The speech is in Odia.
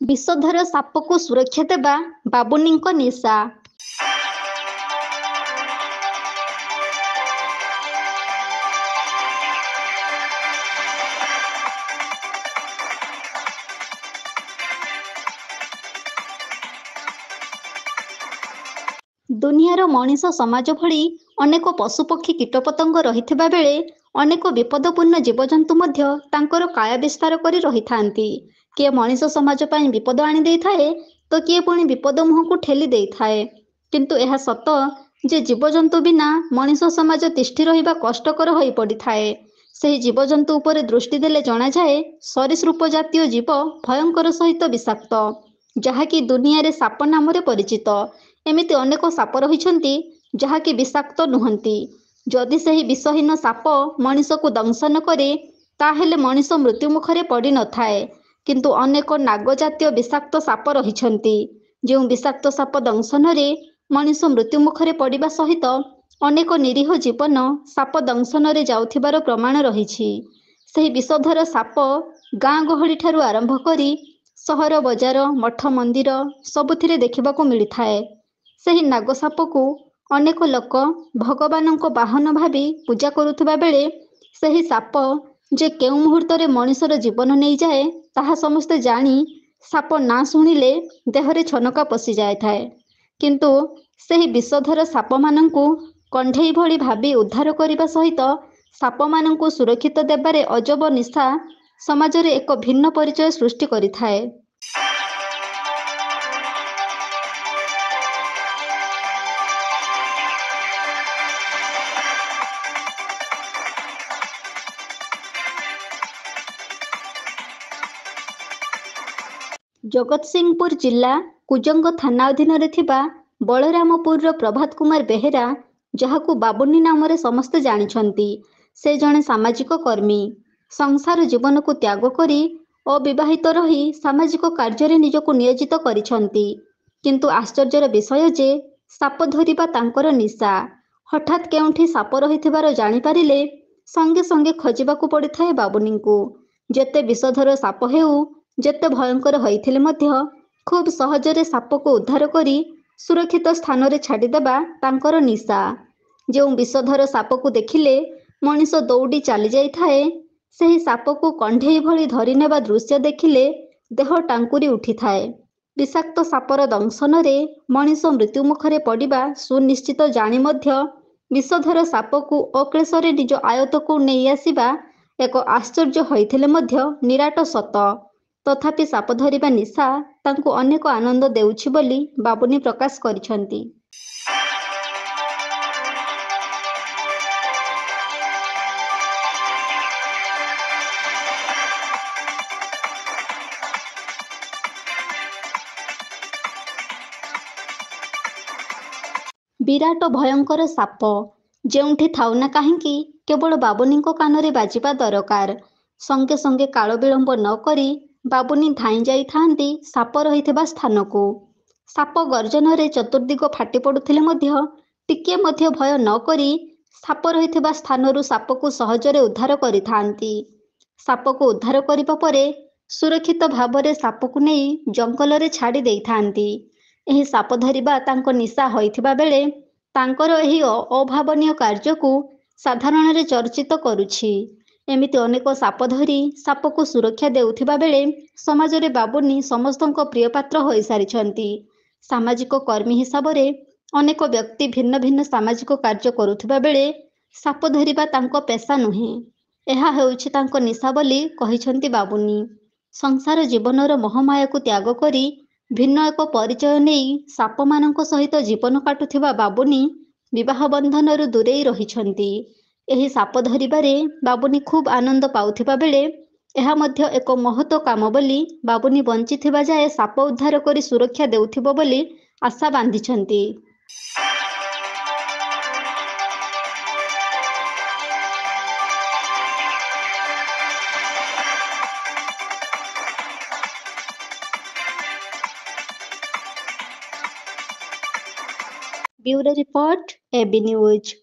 ବିଷଧର ସାପକୁ ସୁରକ୍ଷା ଦେବା ବାବୁନିଙ୍କ ନିଶା। ଦୁନିଆର ମଣିଷ ସମାଜ ଭଳି ଅନେକ ପଶୁପକ୍ଷୀ କୀଟପତଙ୍ଗ ରହିଥିବା ବେଳେ ଅନେକ ବିପଦପୂର୍ଣ୍ଣ ଜୀବଜନ୍ତୁ ମଧ୍ୟ ତାଙ୍କର କାୟା ବିସ୍ତାର କରି ରହିଥାନ୍ତି। କିଏ ମଣିଷ ସମାଜ ପାଇଁ ବିପଦ ଆଣି ଦେଇଥାଏ ତ କିଏ ପୁଣି ବିପଦ ମୁହଁକୁ ଠେଲି ଦେଇଥାଏ। କିନ୍ତୁ ଏହା ସତ ଯେ ଜୀବଜନ୍ତୁ ବିନା ମଣିଷ ସମାଜ ତିଷ୍ଠି ରହିବା କଷ୍ଟକର ହୋଇ ପଡ଼ିଥାଏ। ସେହି ଜୀବଜନ୍ତୁ ଉପରେ ଦୃଷ୍ଟି ଦେଲେ ଜଣାଯାଏ ସରୀସୃପ ଜାତୀୟ ଜୀବ ଭୟଙ୍କର ସହିତ ବିଷାକ୍ତ, ଯାହାକି ଦୁନିଆରେ ସାପ ନାମରେ ପରିଚିତ। ଏମିତି ଅନେକ ସାପ ରହିଛନ୍ତି ଯାହାକି ବିଷାକ୍ତ ନୁହନ୍ତି। ଯଦି ସେହି ବିଷହୀନ ସାପ ମଣିଷକୁ ଦଂଶନ କରେ ତାହେଲେ ମଣିଷ ମୃତ୍ୟୁ ମୁଖରେ ପଡ଼ିନଥାଏ। କିନ୍ତୁ ଅନେକ ନାଗ ଜାତୀୟ ବିଷାକ୍ତ ସାପ ରହିଛନ୍ତି ଯେଉଁ ବିଷାକ୍ତ ସାପ ଦଂଶନରେ ମଣିଷ ମୃତ୍ୟୁ ମୁଖରେ ପଡ଼ିବା ସହିତ ଅନେକ ନିରୀହ ଜୀବନ ସାପ ଦଂଶନରେ ଯାଉଥିବାର ପ୍ରମାଣ ରହିଛି। ସେହି ବିଷଧର ସାପ ଗାଁ ଗହଳି ଠାରୁ ଆରମ୍ଭ କରି ସହର ବଜାର ମଠ ମନ୍ଦିର ସବୁଥିରେ ଦେଖିବାକୁ ମିଳିଥାଏ। ସେହି ନାଗସାପକୁ ଅନେକ ଲୋକ ଭଗବାନଙ୍କ ବାହନ ଭାବି ପୂଜା କରୁଥିବା ବେଳେ ସେହି ସାପ ଯେ କେଉଁ ମୁହୂର୍ତ୍ତରେ ମଣିଷର ଜୀବନ ନେଇଯାଏ ତାହା ସମସ୍ତେ ଜାଣି ସାପ ନାଁ ଶୁଣିଲେ ଦେହରେ ଛନକା ପଶି ଯାଇଥାଏ। କିନ୍ତୁ ସେହି ବିଷଧର ସାପମାନଙ୍କୁ କଣ୍ଢେଇ ଭଳି ଭାବି ଉଦ୍ଧାର କରିବା ସହିତ ସାପମାନଙ୍କୁ ସୁରକ୍ଷିତ ଦେବାରେ ଅଜବ ନିଶା ସମାଜରେ ଏକ ଭିନ୍ନ ପରିଚୟ ସୃଷ୍ଟି କରିଥାଏ। ଜଗତସିଂହପୁର ଜିଲ୍ଲା କୁଜଙ୍ଗ ଥାନା ଅଧୀନରେ ଥିବା ବଳରାମପୁରର ପ୍ରଭାତ କୁମାର ବେହେରା, ଯାହାକୁ ବାବୁନି ନାମରେ ସମସ୍ତେ ଜାଣିଛନ୍ତି, ସେ ଜଣେ ସାମାଜିକ କର୍ମୀ। ସଂସାର ଜୀବନକୁ ତ୍ୟାଗ କରି ଅବିବାହିତ ରହି ସାମାଜିକ କାର୍ଯ୍ୟରେ ନିଜକୁ ନିୟୋଜିତ କରିଛନ୍ତି। କିନ୍ତୁ ଆଶ୍ଚର୍ଯ୍ୟର ବିଷୟ ଯେ ସାପ ଧରିବା ତାଙ୍କର ନିଶା। ହଠାତ୍ କେଉଁଠି ସାପ ରହିଥିବାର ଜାଣିପାରିଲେ ସଙ୍ଗେ ସଙ୍ଗେ ଖୋଜିବାକୁ ପଡ଼ିଥାଏ ବାବୁନିଙ୍କୁ। ଯେତେ ବିଷଧର ସାପ ହେଉ, ଯେତେ ଭୟଙ୍କର ହୋଇଥିଲେ ମଧ୍ୟ ଖୁବ୍ ସହଜରେ ସାପକୁ ଉଦ୍ଧାର କରି ସୁରକ୍ଷିତ ସ୍ଥାନରେ ଛାଡ଼ିଦେବା ତାଙ୍କର ନିଶା। ଯେଉଁ ବିଷଧର ସାପକୁ ଦେଖିଲେ ମଣିଷ ଦୌଡ଼ି ଚାଲିଯାଇଥାଏ, ସେହି ସାପକୁ କଣ୍ଢେଇ ଭଳି ଧରିନେବା ଦୃଶ୍ୟ ଦେଖିଲେ ଦେହ ଟାଙ୍କୁରି ଉଠିଥାଏ। ବିଷାକ୍ତ ସାପର ଦଂଶନରେ ମଣିଷ ମୃତ୍ୟୁ ମୁଖରେ ପଡ଼ିବା ସୁନିଶ୍ଚିତ ଜାଣି ମଧ୍ୟ ବିଷଧର ସାପକୁ ଅକ୍ଳେଶରେ ନିଜ ଆୟତ୍ତକୁ ନେଇ ଆସିବା ଏକ ଆଶ୍ଚର୍ଯ୍ୟ ହୋଇଥିଲେ ମଧ୍ୟ ନିରାଟ ସତ। ତଥାପି ସାପ ଧରିବା ନିଶା ତାଙ୍କୁ ଅନେକ ଆନନ୍ଦ ଦେଉଛି ବୋଲି ବାବୁନି ପ୍ରକାଶ କରିଛନ୍ତି। ବିରାଟ ଭୟଙ୍କର ସାପ ଯେଉଁଠି ଥାଉ ନା କାହିଁକି କେବଳ ବାବୁନିଙ୍କ କାନରେ ବାଜିବା ଦରକାର। ସଙ୍ଗେ ସଙ୍ଗେ କାଳ ବିଳମ୍ବ ନ କରି ବାବୁନି ଧାଇଁ ଯାଇଥାନ୍ତି ସାପ ରହିଥିବା ସ୍ଥାନକୁ। ସାପ ଗର୍ଜନରେ ଚତୁର୍ଦିଗ ଫାଟି ପଡ଼ୁଥିଲେ ମଧ୍ୟ ଟିକିଏ ମଧ୍ୟ ଭୟ ନ କରି ସାପ ରହିଥିବା ସ୍ଥାନରୁ ସାପକୁ ସହଜରେ ଉଦ୍ଧାର କରିଥାନ୍ତି। ସାପକୁ ଉଦ୍ଧାର କରିବା ପରେ ସୁରକ୍ଷିତ ଭାବରେ ସାପକୁ ନେଇ ଜଙ୍ଗଲରେ ଛାଡ଼ି ଦେଇଥାନ୍ତି। ଏହି ସାପ ଧରିବା ତାଙ୍କ ନିଶା ହୋଇଥିବା ବେଳେ ତାଙ୍କର ଏହି ଅଭାବନୀୟ କାର୍ଯ୍ୟକୁ ସାଧାରଣରେ ଚର୍ଚ୍ଚିତ କରୁଛି। ଏମିତି ଅନେକ ସାପ ଧରି ସାପକୁ ସୁରକ୍ଷା ଦେଉଥିବା ବେଳେ ସମାଜରେ ବାବୁନି ସମସ୍ତଙ୍କ ପ୍ରିୟପାତ୍ର ହୋଇସାରିଛନ୍ତି। ସାମାଜିକ କର୍ମୀ ହିସାବରେ ଅନେକ ବ୍ୟକ୍ତି ଭିନ୍ନ ଭିନ୍ନ ସାମାଜିକ କାର୍ଯ୍ୟ କରୁଥିବା ବେଳେ ସାପ ଧରିବା ତାଙ୍କ ପେଶା ନୁହେଁ, ଏହା ହେଉଛି ତାଙ୍କ ନିଶା ବୋଲି କହିଛନ୍ତି ବାବୁନି। ସଂସାର ଜୀବନର ମୋହମାୟାକୁ ତ୍ୟାଗ କରି ଭିନ୍ନ ଏକ ପରିଚୟ ନେଇ ସାପମାନଙ୍କ ସହିତ ଜୀବନ କାଟୁଥିବା ବାବୁନି ବିବାହ ବନ୍ଧନରୁ ଦୂରେଇ ରହିଛନ୍ତି। ଏହି ସାପ ଧରିବାରେ ବାବୁନି ଖୁବ୍ ଆନନ୍ଦ ପାଉଥିବା ବେଳେ ଏହା ମଧ୍ୟ ଏକ ମହତ କାମ ବୋଲି ବାବୁନି ବଞ୍ଚିଥିବା ଯାଏ ସାପ ଉଦ୍ଧାର କରି ସୁରକ୍ଷା ଦେଉଥିବ ବୋଲି ଆଶା ବାନ୍ଧିଛନ୍ତି। Bureau report, AB news.